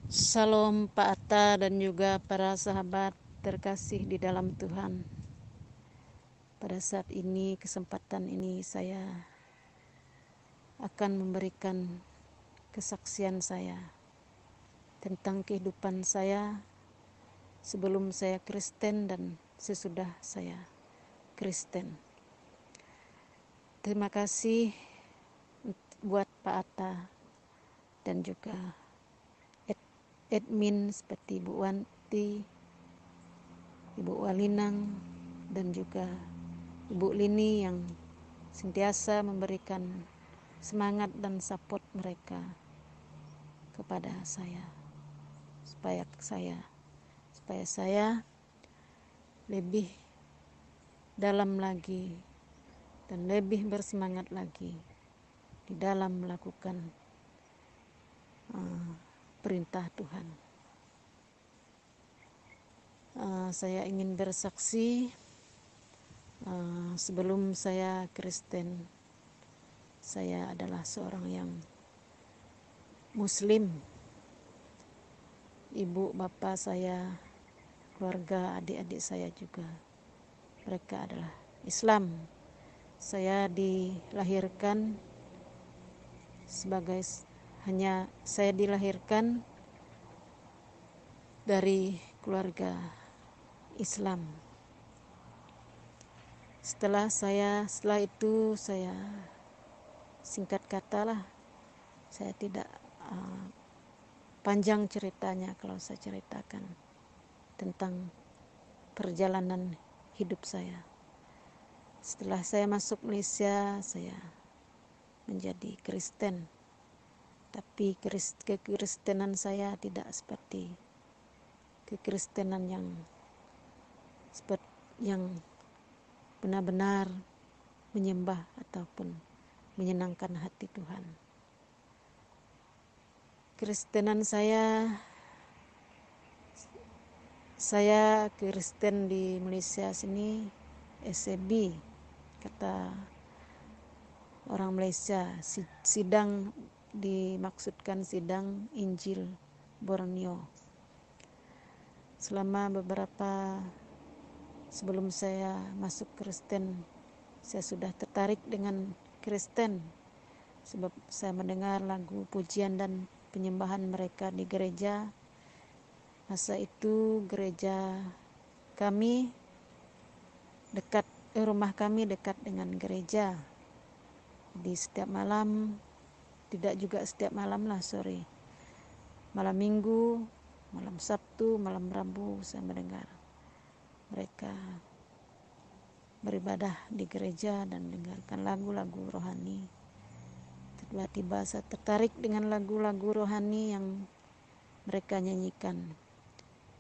Salam Pak Atta dan juga para sahabat terkasih di dalam Tuhan. Pada saat ini, kesempatan ini saya akan memberikan kesaksian saya tentang kehidupan saya sebelum saya Kristen dan sesudah saya Kristen. Terima kasih buat Pak Atta dan juga admin seperti Ibu Wanti, Ibu Walinang, dan juga Ibu Lini yang sentiasa memberikan semangat dan support mereka kepada saya supaya saya lebih dalam lagi dan lebih bersemangat lagi di dalam melakukan perintah Tuhan. Saya ingin bersaksi, sebelum saya Kristen, saya adalah seorang yang Muslim. Ibu, bapak saya, keluarga, adik-adik saya juga, mereka adalah Islam. Saya dilahirkan saya dilahirkan dari keluarga Islam. Setelah itu saya singkat kata lah, saya tidak panjang ceritanya kalau saya ceritakan tentang perjalanan hidup saya. Setelah saya masuk Malaysia, saya menjadi Kristen. Tapi kekristenan saya tidak seperti kekristenan yang benar-benar menyembah ataupun menyenangkan hati Tuhan. Kristenan saya Kristen di Malaysia sini SAB, kata orang Malaysia. Sidang dimaksudkan sidang Injil Borneo. Selama sebelum saya masuk Kristen, saya sudah tertarik dengan Kristen sebab saya mendengar lagu pujian dan penyembahan mereka di gereja. Masa itu gereja kami rumah kami dekat dengan gereja. Di setiap malam, tidak juga setiap malam lah, malam Minggu, malam Sabtu, malam Rabu, saya mendengar mereka beribadah di gereja dan mendengarkan lagu-lagu rohani. Tiba-tiba saya tertarik dengan lagu-lagu rohani yang mereka nyanyikan.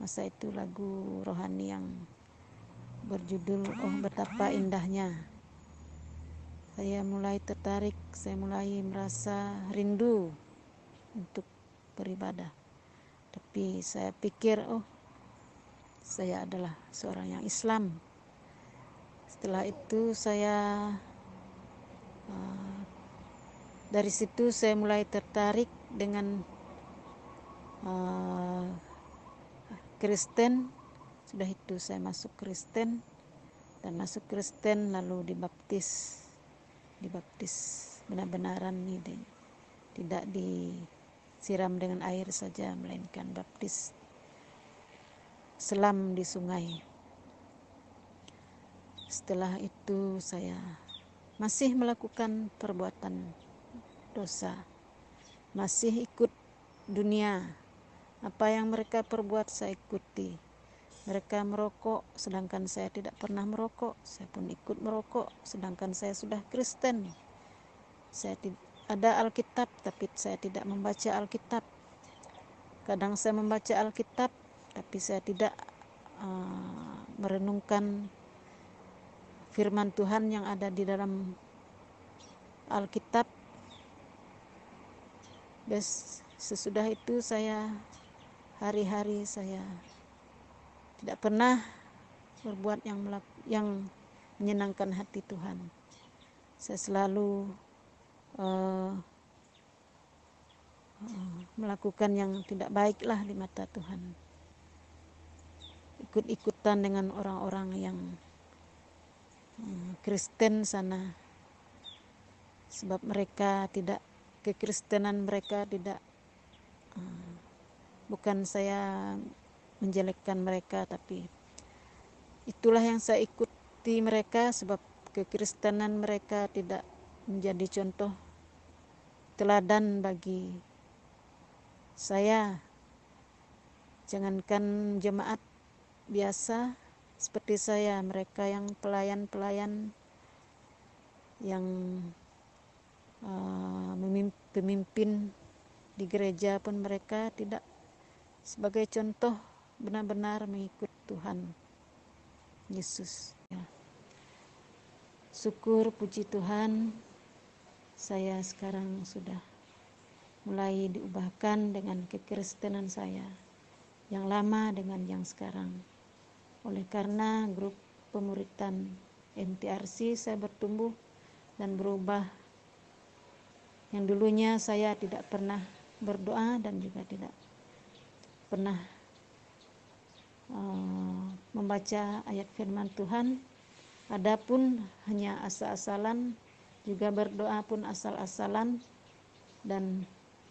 Masa itu lagu rohani yang berjudul "Oh Betapa Indahnya". Saya mulai tertarik, saya mulai merasa rindu untuk beribadah. Tapi saya pikir, saya adalah seorang yang Islam. Setelah itu dari situ saya mulai tertarik dengan Kristen. Sudah itu saya masuk Kristen lalu dibaptis benar-benaran nih, tidak disiram dengan air saja, melainkan baptis selam di sungai. Setelah itu saya masih melakukan perbuatan dosa, masih ikut dunia. Apa yang mereka perbuat saya ikuti. Mereka merokok sedangkan saya tidak pernah merokok, saya pun ikut merokok sedangkan saya sudah Kristen. Saya ada Alkitab tapi saya tidak membaca Alkitab. Kadang saya membaca Alkitab tapi saya tidak merenungkan firman Tuhan yang ada di dalam Alkitab. Sesudah itu saya hari-hari saya tidak pernah berbuat yang menyenangkan hati Tuhan. Saya selalu melakukan yang tidak baiklah di mata Tuhan, ikut-ikutan dengan orang-orang yang Kristen sana, sebab kekristenan mereka tidak, bukan saya menjelekkan mereka, tapi itulah yang saya ikuti mereka, sebab kekristenan mereka tidak menjadi contoh teladan bagi saya. Jangankan jemaat biasa seperti saya, mereka yang pelayan-pelayan, yang pemimpin di gereja pun mereka tidak sebagai contoh benar-benar mengikut Tuhan Yesus. Syukur puji Tuhan, saya sekarang sudah mulai diubahkan dengan kekristenan saya yang lama dengan yang sekarang. Oleh karena grup pemuritan MTRC saya bertumbuh dan berubah. Yang dulunya saya tidak pernah berdoa dan juga tidak pernah membaca ayat firman Tuhan. Adapun hanya asal-asalan, juga berdoa pun asal-asalan. Dan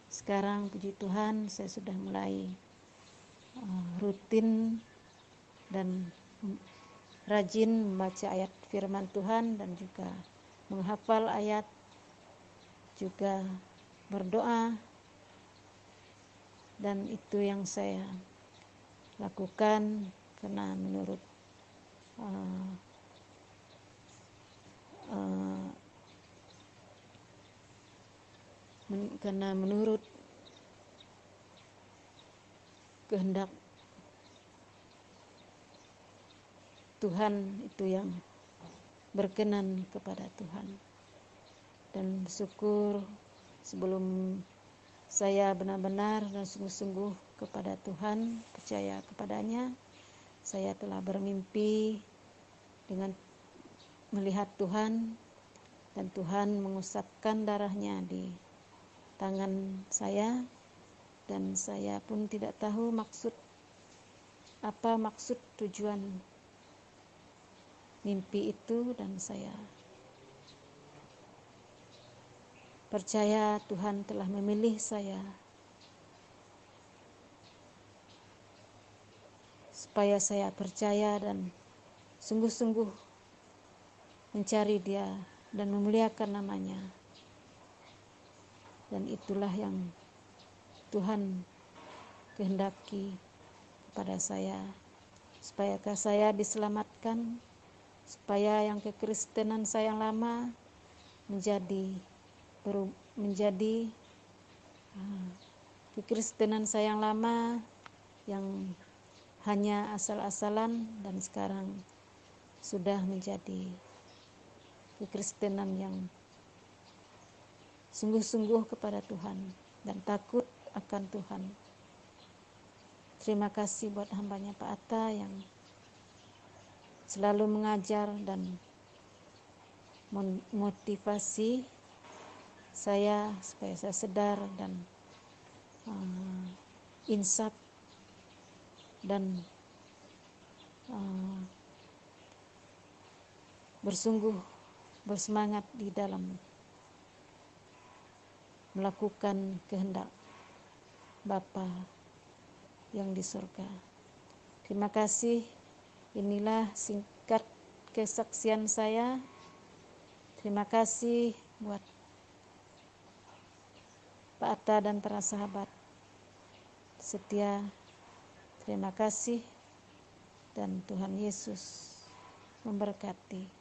sekarang puji Tuhan saya sudah mulai rutin dan rajin membaca ayat firman Tuhan dan juga menghafal ayat, juga berdoa. Dan itu yang saya lakukan karena menurut kehendak Tuhan, itu yang berkenan kepada Tuhan. Dan syukur sebelum saya benar-benar dan sungguh-sungguh kepada Tuhan, percaya kepadanya, saya telah bermimpi dengan melihat Tuhan, dan Tuhan mengusapkan darahnya di tangan saya, dan saya pun tidak tahu apa maksud tujuan mimpi itu, dan saya percaya Tuhan telah memilih saya supaya saya percaya dan sungguh-sungguh mencari Dia dan memuliakan namanya. Dan itulah yang Tuhan kehendaki kepada saya, supaya saya diselamatkan, supaya yang kekristenan saya yang lama menjadi kekristenan saya yang lama yang hanya asal-asalan, dan sekarang sudah menjadi kekristenan yang sungguh-sungguh kepada Tuhan dan takut akan Tuhan. Terima kasih buat hambanya Pak Atta yang selalu mengajar dan motivasi saya supaya saya sadar dan insaf dan bersemangat di dalam melakukan kehendak Bapa yang di surga. Terima kasih. Inilah singkat kesaksian saya. Terima kasih buat Pak Atta dan para sahabat setia. Terima kasih, dan Tuhan Yesus memberkati.